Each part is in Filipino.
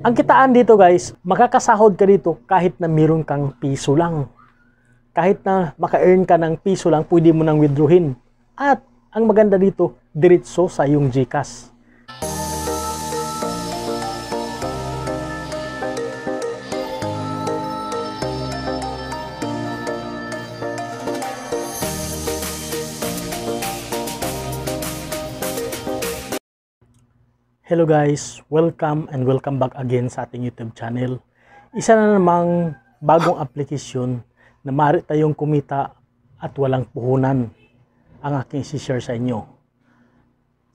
ang kitaan dito guys, makakasahod ka dito kahit na meron kang piso lang. Kahit na maka-earn ka ng piso lang, pwede mo nang withdrawin. At ang maganda dito, diretso sa iyong GCash. Hello guys, welcome and welcome back again sa ating YouTube channel. Isa na namang bagong application na maaari tayong kumita at walang puhunan ang aking isi-share sa inyo.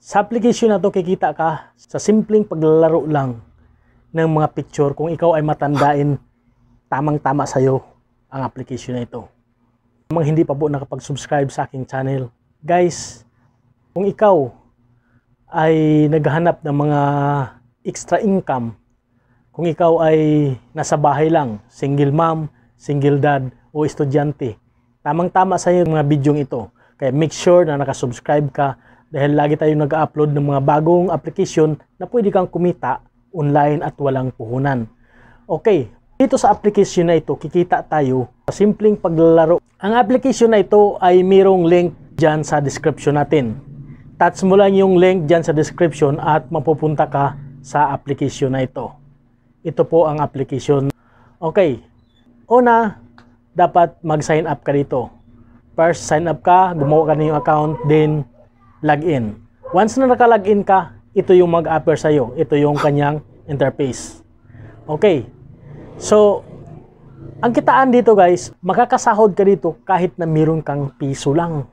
Sa application na to, kikita ka sa simpleng paglalaro lang ng mga picture. Kung ikaw ay matandain, tamang-tama sa'yo ang application na ito. Kung hindi pa po nakapag-subscribe sa aking channel, guys, kung ikaw ay naghahanap ng mga extra income, kung ikaw ay nasa bahay lang, single mom, single dad, o estudyante, tamang-tama sa iyo mga bidyong ito. Kaya make sure na nakasubscribe ka dahil lagi tayong nag-upload ng mga bagong application na pwede kang kumita online at walang puhunan. Okay, dito sa application na ito, kikita tayo sa simpleng paglalaro. Ang application na ito ay mayroong link dyan sa description natin. Touch mo lang yung link dyan sa description at mapupunta ka sa application na ito. Ito po ang application. Okay. Una, dapat mag-sign up ka dito. First, sign up ka, gumawa ka na yung account, then login. Once na naka-login ka, ito yung mag-appear sa'yo. Ito yung kanyang interface. Okay. So, ang kitaan dito guys, makakasahod ka dito kahit na meron kang piso lang.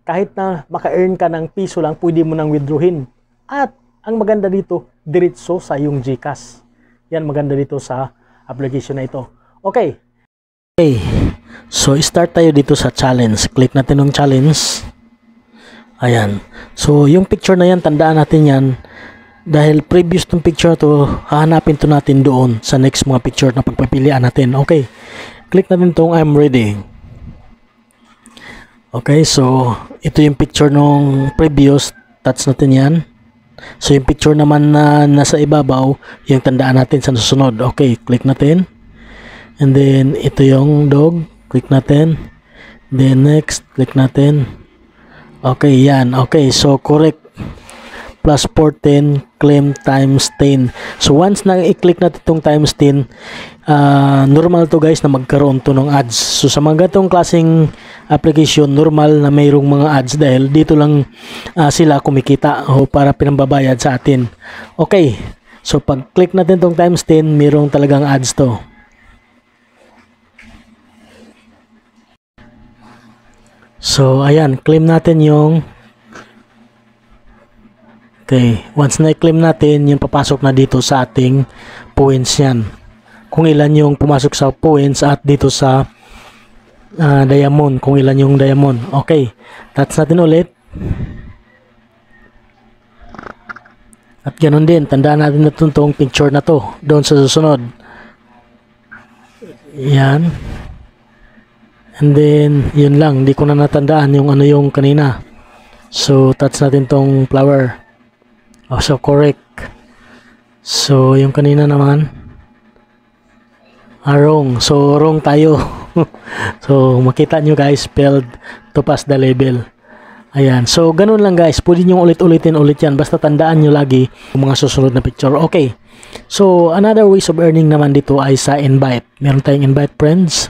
Kahit na maka-earn ka ng piso lang, pwede mo nang withdrawin. At ang maganda dito, diretso sa iyong GCash. Yan maganda dito sa application na ito. Okay. Okay. So, start tayo dito sa challenge. Click natin yung challenge. Ayan. So, yung picture na yan, tandaan natin yan. Dahil previous tong picture to, hahanapin to natin doon sa next mga picture na pagpapilian natin. Okay. Click natin tong I'm ready. Okay, so ito yung picture nung previous, touch natin yan. So yung picture naman na nasa ibabaw, yung tandaan natin sa susunod. Okay, click natin. And then ito yung dog, click natin. Then next, click natin. Okay, yan. Okay, so correct. Plus 410, claim times 10. So once na i-click natin itong times 10, normal to guys na magkaroon to ng ads. So sa mga gatong klaseng application, normal na mayroong mga ads dahil dito lang sila kumikita o para pinambabayad sa atin. Okay, so pag click natin itong times 10, mayroong talagang ads to. So ayan, claim natin yung okay, once na-claim natin, yung papasok na dito sa ating points yan. Kung ilan yung pumasok sa points at dito sa diamond, kung ilan yung diamond. Okay, touch natin ulit. At ganun din, tandaan natin na itong picture na to doon sa susunod. Yan. And then, yun lang, hindi ko na natandaan yung ano yung kanina. So, touch natin tong flower. Oh, so correct. So yung kanina naman wrong. So wrong tayo. So makita nyo guys, failed to pass the level. Ayan. So ganun lang guys. Pwede nyo ulit-ulitin ulit yan. Basta tandaan nyo lagi yung mga susunod na picture. Okay. So another ways of earning naman dito ay sa invite. Meron tayong invite friends.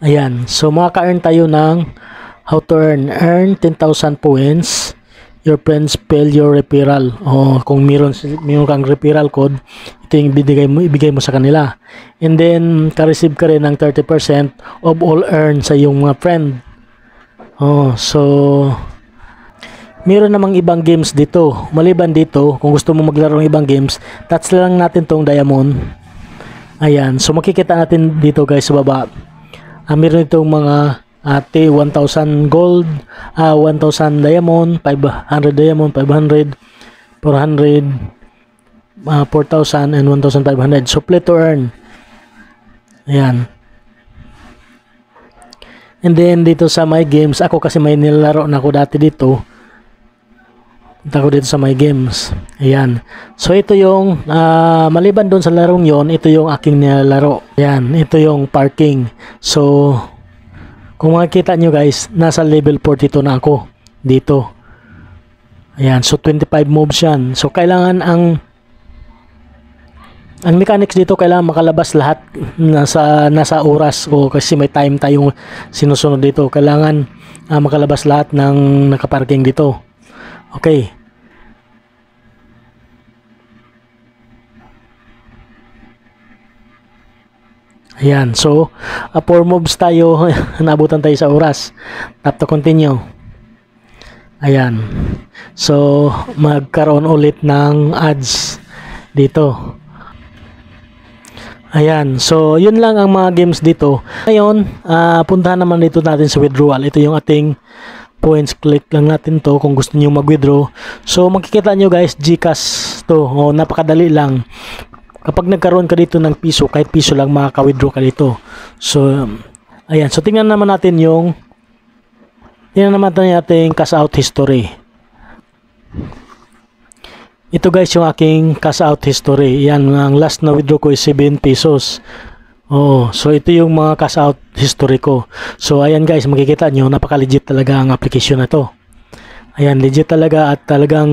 Ayan. So makaka-earn tayo ng how to earn. Earn 10,000 points. Your friends fail your referral. O kung meron kang referral code, ito yung ibigay mo sa kanila. And then, ka-receive ka rin ng 30% of all earn sa iyong mga friend. So, meron namang ibang games dito. Maliban dito, kung gusto mo maglaro ng ibang games, touch lang natin tong diamond. Ayan. So, makikita natin dito guys sa baba. Meron itong mga 1,000 gold, 1,000 diamond, 500 diamond, 500, 400, 4,000 and 1,500. So play to earn. Ayan. And then dito sa my games, ako kasi may nilalaro na ako dati dito. Punta ko dito sa my games. Ayan. So ito yung maliban doon sa larong yon, ito yung aking nilalaro. Ayan, ito yung parking. So kung makikita nyo guys, nasa level 42 na ako dito. Ayan, so 25 moves yan. So kailangan ang mechanics dito, kailangan makalabas lahat nasa oras, o kasi may time tayong sinusunod dito. Kailangan makalabas lahat ng nakaparking dito. Okay. Ayan, so 4 moves tayo, naabutan tayo sa oras. Tap to continue. Ayan. So magkaroon ulit ng ads dito. Ayan, so yun lang ang mga games dito. Ngayon, puntahan naman dito natin sa withdrawal. Ito yung ating points. Click lang natin to kung gusto niyo mag-withdraw. So makikita nyo guys, GCash to. Napakadali lang. Kapag nagkaroon ka dito ng piso, kahit piso lang makaka-withdraw ka dito. So ayan, so tingnan naman natin yung ating cash out history. Ito guys yung aking cash out history. Yan, ang last na withdraw ko is 7 pesos. So ito yung mga cash out history ko. So ayan guys, makikita nyo, napaka-legit talaga ang application na to. Ayan, legit talaga, at talagang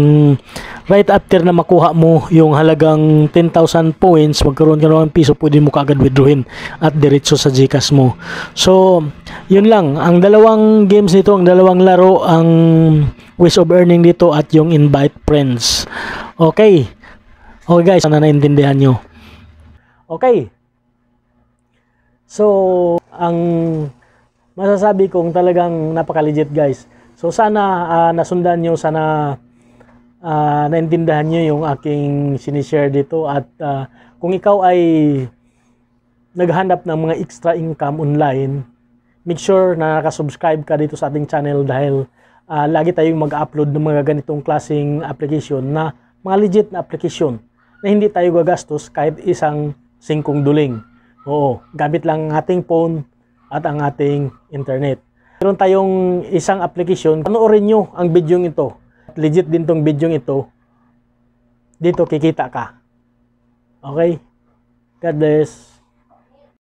right after na makuha mo yung halagang 10,000 points, magkaroon ka ng piso, pwede mo kaagad withdrawin at diretso sa GCash mo. So yun lang, ang dalawang games nito, ang dalawang laro, ang ways of earning dito at yung invite friends. Okay guys, sana naintindihan nyo. Okay, so ang masasabi kong talagang napaka-legit guys. So sana nasundan nyo, sana naintindihan nyo yung aking sinishare dito, at kung ikaw ay naghanap ng mga extra income online, make sure na nakasubscribe ka dito sa ating channel, dahil lagi tayong mag-upload ng mga ganitong klaseng application, na mga legit na application na hindi tayo gagastos kahit isang singkong duling. Gamit lang ang ating phone at ang ating internet. Meron tayong isang application, panoorin nyo ang video ito. Legit din tong video ito. Dito kikita ka. Okay? God bless.